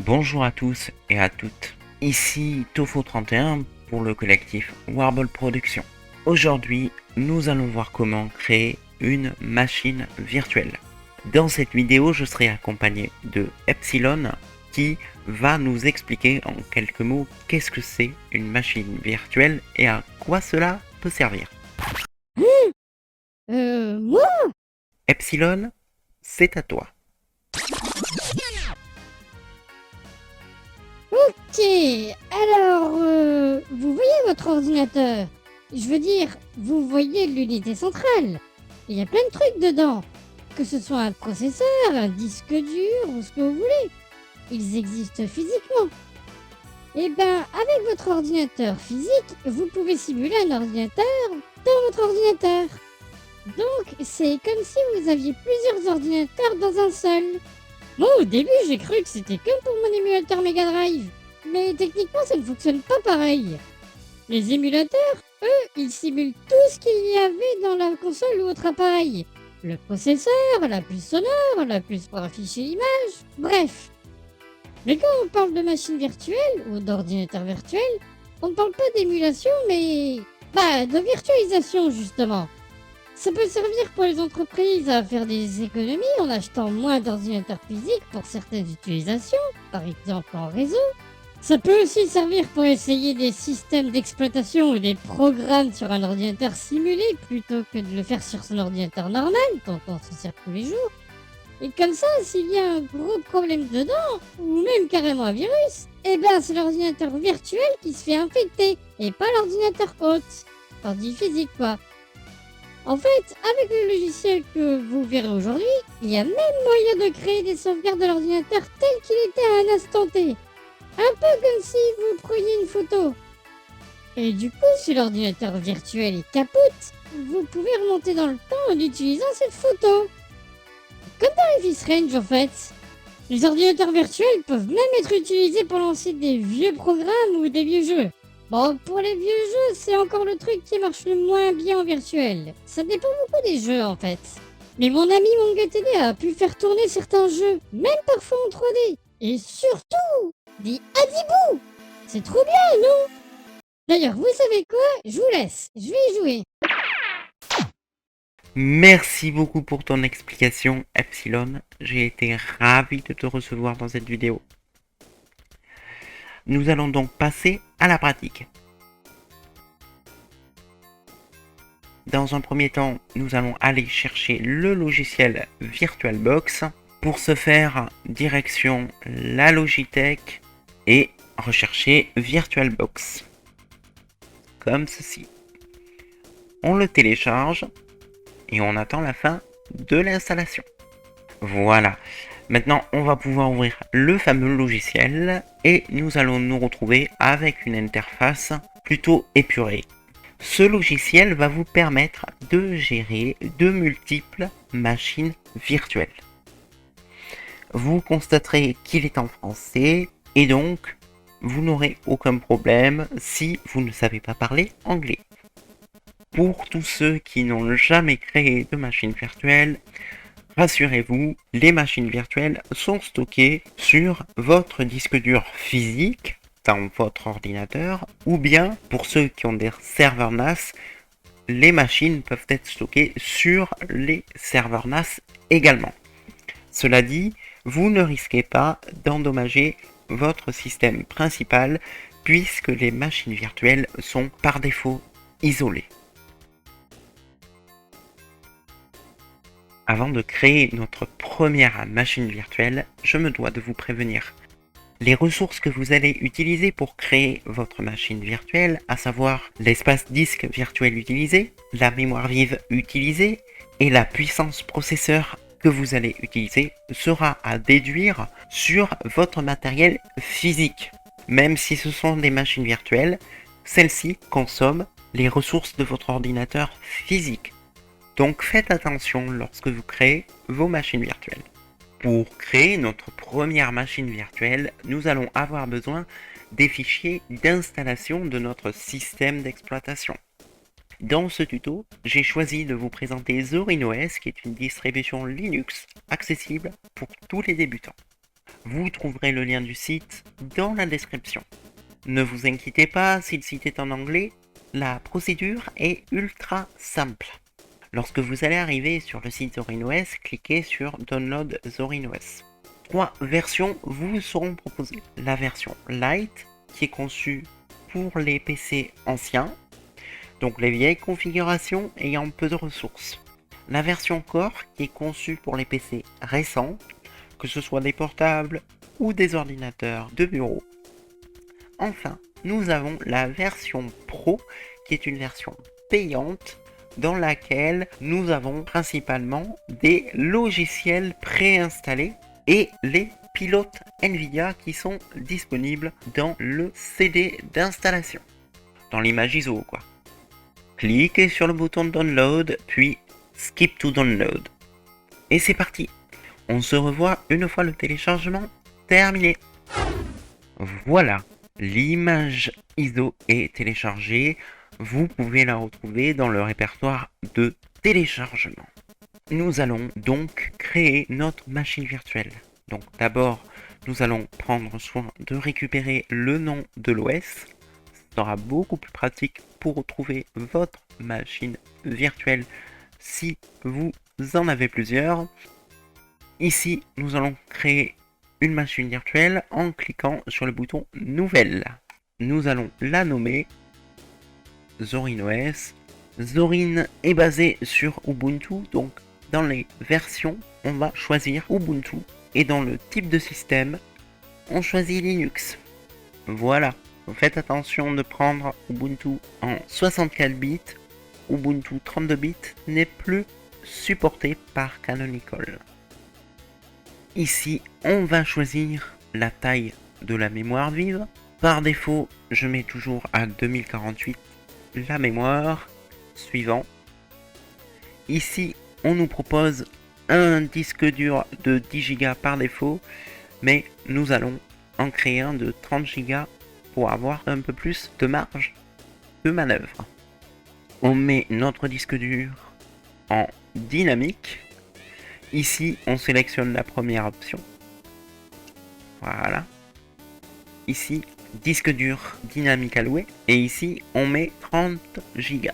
Bonjour à tous et à toutes, ici Tofo31 pour le collectif Warble Productions. Aujourd'hui, nous allons voir comment créer une machine virtuelle. Dans cette vidéo, je serai accompagné de Epsilon qui va nous expliquer en quelques mots qu'est-ce que c'est une machine virtuelle et à quoi cela peut servir. Moi? Epsilon, c'est à toi. Ok, alors, vous voyez votre ordinateur? Je veux dire, vous voyez l'unité centrale. Il y a plein de trucs dedans. Que ce soit un processeur, un disque dur ou ce que vous voulez. Ils existent physiquement. Et ben, avec votre ordinateur physique, vous pouvez simuler un ordinateur dans votre ordinateur. Donc, c'est comme si vous aviez plusieurs ordinateurs dans un seul. Moi, au début, j'ai cru que c'était que pour mon émulateur Mega Drive. Mais techniquement, ça ne fonctionne pas pareil. Les émulateurs, eux, ils simulent tout ce qu'il y avait dans la console ou autre appareil. Le processeur, la puce sonore, la puce pour afficher l'image, bref. Mais quand on parle de machine virtuelle ou d'ordinateur virtuel, on ne parle pas d'émulation, mais de virtualisation justement. Ça peut servir pour les entreprises à faire des économies en achetant moins d'ordinateurs physiques pour certaines utilisations, par exemple en réseau. Ça peut aussi servir pour essayer des systèmes d'exploitation ou des programmes sur un ordinateur simulé plutôt que de le faire sur son ordinateur normal dont on se sert tous les jours. Et comme ça, s'il y a un gros problème dedans, ou même carrément un virus, eh ben c'est l'ordinateur virtuel qui se fait infecter et pas l'ordinateur hôte. Ordi physique quoi. En fait, avec le logiciel que vous verrez aujourd'hui, il y a même moyen de créer des sauvegardes de l'ordinateur tel qu'il était à un instant T. Un peu comme si vous preniez une photo. Et du coup, si l'ordinateur virtuel est capote, vous pouvez remonter dans le temps en utilisant cette photo. Comme dans Life is Strange en fait. Les ordinateurs virtuels peuvent même être utilisés pour lancer des vieux programmes ou des vieux jeux. Bon, pour les vieux jeux, c'est encore le truc qui marche le moins bien en virtuel. Ça dépend beaucoup des jeux en fait. Mais mon ami MongoTD a pu faire tourner certains jeux, même parfois en 3D. Et surtout, des Hadibou. C'est trop bien, non? D'ailleurs, vous savez quoi? Je vous laisse, je vais y jouer. Merci beaucoup pour ton explication, Epsilon. J'ai été ravi de te recevoir dans cette vidéo. Nous allons donc passer à la pratique. Dans un premier temps, nous allons aller chercher le logiciel VirtualBox. Pour ce faire, direction la Logitech et rechercher VirtualBox. Comme ceci. On le télécharge et on attend la fin de l'installation. Voilà. Maintenant, on va pouvoir ouvrir le fameux logiciel et nous allons nous retrouver avec une interface plutôt épurée. Ce logiciel va vous permettre de gérer de multiples machines virtuelles. Vous constaterez qu'il est en français et donc vous n'aurez aucun problème si vous ne savez pas parler anglais. Pour tous ceux qui n'ont jamais créé de machine virtuelle, rassurez-vous, les machines virtuelles sont stockées sur votre disque dur physique dans votre ordinateur ou bien pour ceux qui ont des serveurs NAS, les machines peuvent être stockées sur les serveurs NAS également. Cela dit, vous ne risquez pas d'endommager votre système principal puisque les machines virtuelles sont par défaut isolées. Avant de créer notre première machine virtuelle, je me dois de vous prévenir. Les ressources que vous allez utiliser pour créer votre machine virtuelle, à savoir l'espace disque virtuel utilisé, la mémoire vive utilisée et la puissance processeur que vous allez utiliser, sera à déduire sur votre matériel physique. Même si ce sont des machines virtuelles, celles-ci consomment les ressources de votre ordinateur physique. Donc faites attention lorsque vous créez vos machines virtuelles. Pour créer notre première machine virtuelle, nous allons avoir besoin des fichiers d'installation de notre système d'exploitation. Dans ce tuto, j'ai choisi de vous présenter ZorinOS qui est une distribution Linux accessible pour tous les débutants. Vous trouverez le lien du site dans la description. Ne vous inquiétez pas si le site est en anglais, la procédure est ultra simple. Lorsque vous allez arriver sur le site ZorinOS, cliquez sur Download ZorinOS. 3 versions vous seront proposées. La version Lite, qui est conçue pour les PC anciens, donc les vieilles configurations ayant peu de ressources. La version Core, qui est conçue pour les PC récents, que ce soit des portables ou des ordinateurs de bureau. Enfin, nous avons la version Pro, qui est une version payante, dans laquelle nous avons principalement des logiciels préinstallés et les pilotes NVIDIA qui sont disponibles dans le CD d'installation, dans l'image ISO quoi. Cliquez sur le bouton Download, puis Skip to Download. Et c'est parti. On se revoit une fois le téléchargement terminé. Voilà, l'image ISO est téléchargée. Vous pouvez la retrouver dans le répertoire de téléchargement. Nous allons donc créer notre machine virtuelle. Donc d'abord, nous allons prendre soin de récupérer le nom de l'OS. Ce sera beaucoup plus pratique pour retrouver votre machine virtuelle si vous en avez plusieurs. Ici, nous allons créer une machine virtuelle en cliquant sur le bouton Nouvelle. Nous allons la nommer ZorinOS. Zorin est basé sur Ubuntu, donc dans les versions, on va choisir Ubuntu. Et dans le type de système, on choisit Linux. Voilà, faites attention de prendre Ubuntu en 64 bits. Ubuntu 32 bits n'est plus supporté par Canonical. Ici, on va choisir la taille de la mémoire vive. Par défaut, je mets toujours à 2048 la mémoire. Suivant. Ici, on nous propose un disque dur de 10 Go par défaut, mais nous allons en créer un de 30 Go pour avoir un peu plus de marge de manœuvre. On met notre disque dur en dynamique. Ici, on sélectionne la première option. Voilà. Ici, disque dur dynamique alloué. Et ici, on met 30 Go.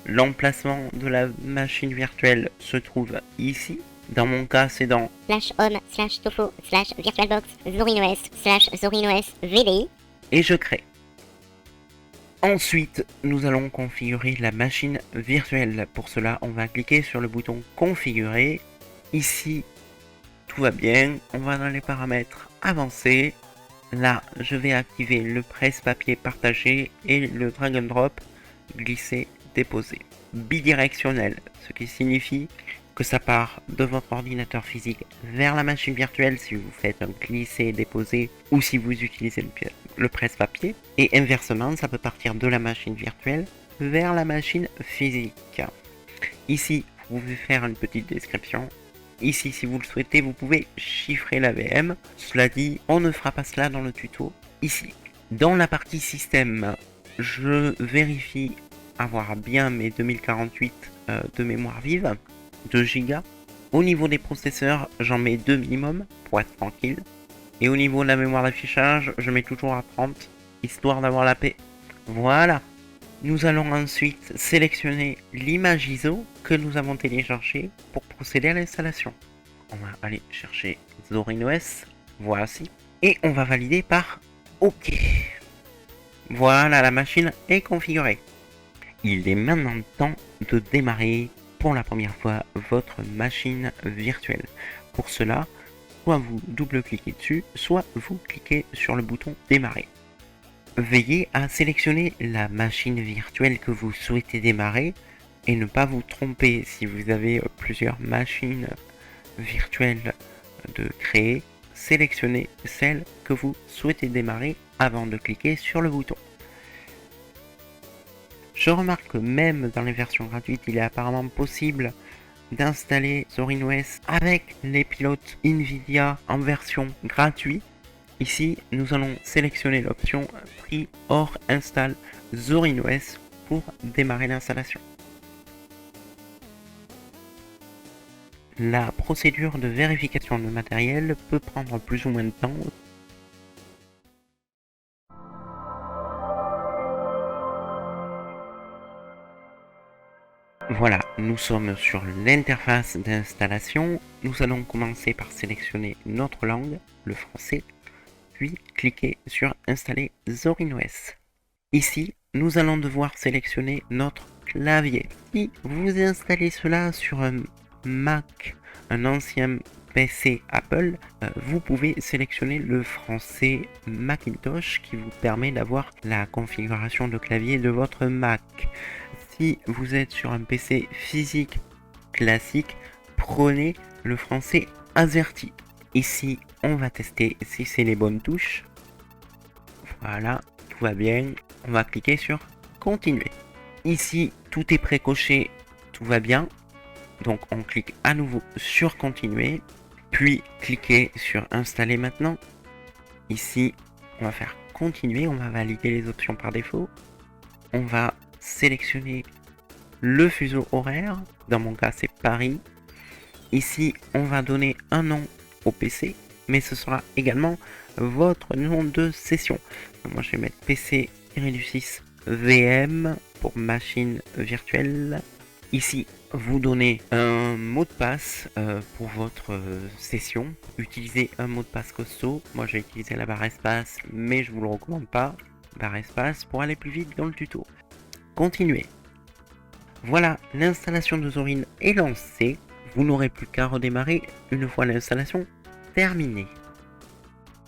L'emplacement de la machine virtuelle se trouve ici. Dans mon cas, c'est dans /home/tofo/virtualbox ZorinOS/ZorinOS VDI. Et je crée. Ensuite, nous allons configurer la machine virtuelle. Pour cela, on va cliquer sur le bouton configurer. Ici, tout va bien. On va dans les paramètres avancés. Là, je vais activer le presse-papier partagé et le drag and drop glisser déposer. Bidirectionnel, ce qui signifie que ça part de votre ordinateur physique vers la machine virtuelle si vous faites un glisser déposer ou si vous utilisez le presse-papier. Et inversement, ça peut partir de la machine virtuelle vers la machine physique. Ici, vous pouvez faire une petite description. Ici, si vous le souhaitez, vous pouvez chiffrer la VM. Cela dit, on ne fera pas cela dans le tuto ici. Dans la partie système, je vérifie avoir bien mes 2048 de mémoire vive, 2 Go. Au niveau des processeurs, j'en mets 2 minimum pour être tranquille. Et au niveau de la mémoire d'affichage, je mets toujours à 30, histoire d'avoir la paix. Voilà. Nous allons ensuite sélectionner l'image ISO que nous avons téléchargée pour procéder à l'installation. On va aller chercher ZorinOS, voici. Et on va valider par OK. Voilà, la machine est configurée. Il est maintenant temps de démarrer pour la première fois votre machine virtuelle. Pour cela, soit vous double-cliquez dessus, soit vous cliquez sur le bouton démarrer. Veillez à sélectionner la machine virtuelle que vous souhaitez démarrer et ne pas vous tromper si vous avez plusieurs machines virtuelles de créer. Sélectionnez celle que vous souhaitez démarrer avant de cliquer sur le bouton. Je remarque que même dans les versions gratuites, il est apparemment possible d'installer ZorinOS avec les pilotes NVIDIA en version gratuite. Ici, nous allons sélectionner l'option Free or Install ZorinOS pour démarrer l'installation. la procédure de vérification de matériel peut prendre plus ou moins de temps. Voilà, nous sommes sur l'interface d'installation. Nous allons commencer par sélectionner notre langue, le français, puis cliquer sur installer ZorinOS. Ici, nous allons devoir sélectionner notre clavier. Si vous installez cela sur un Mac, un ancien PC Apple, vous pouvez sélectionner le français Macintosh qui vous permet d'avoir la configuration de clavier de votre Mac. Si vous êtes sur un PC physique classique, prenez le français AZERTY. Ici, on va tester si c'est les bonnes touches. Voilà, tout va bien. On va cliquer sur continuer. Ici, tout est précoché, tout va bien. Donc, on clique à nouveau sur continuer. Puis, cliquez sur installer maintenant. Ici, on va faire continuer. On va valider les options par défaut. On va sélectionner le fuseau horaire. Dans mon cas, c'est Paris. Ici, on va donner un nom au PC, mais ce sera également votre nom de session. Moi, je vais mettre PC-6 VM pour machine virtuelle. Ici, vous donnez un mot de passe pour votre session. Utilisez un mot de passe costaud. Moi, j'ai utilisé la barre espace, mais je vous le recommande pas. Barre espace pour aller plus vite dans le tuto. Continuez. Voilà, l'installation de Zorin est lancée. Vous n'aurez plus qu'à redémarrer une fois l'installation terminée.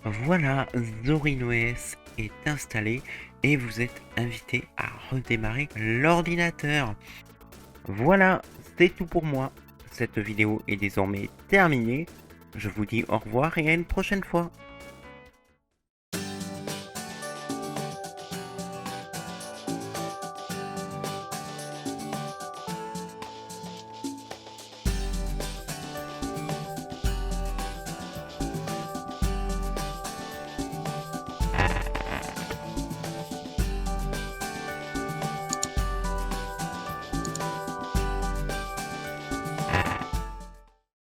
Voilà, ZorinOS est installé et vous êtes invité à redémarrer l'ordinateur. Voilà, c'est tout pour moi. Cette vidéo est désormais terminée. Je vous dis au revoir et à une prochaine fois.